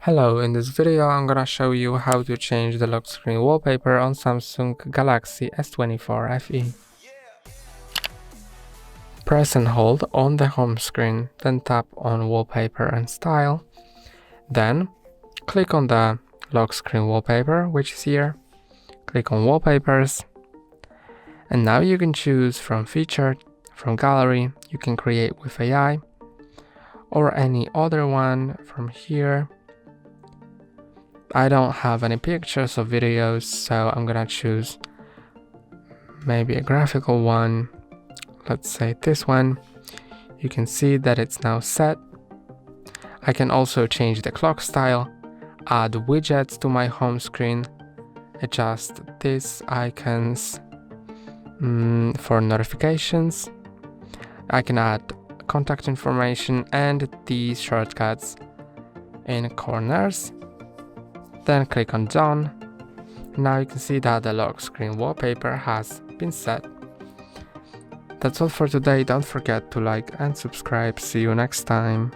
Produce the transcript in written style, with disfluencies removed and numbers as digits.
Hello, in this video I'm gonna show you how to change the lock screen wallpaper on Samsung Galaxy S24 FE. Press and hold on the home screen, then tap on Wallpaper and Style. Then click on the lock screen wallpaper, which is here. Click on Wallpapers. And now you can choose from Featured, from Gallery, you can create with AI, or any other one from here. I don't have any pictures or videos, so I'm gonna choose maybe a graphical one. Let's say this one. You can see that it's now set. I can also change the clock style, add widgets to my home screen, adjust these icons for notifications. I can add contact information and these shortcuts in corners. Then click on Done. Now you can see that the lock screen wallpaper has been set. That's all for today. Don't forget to like and subscribe. See you next time.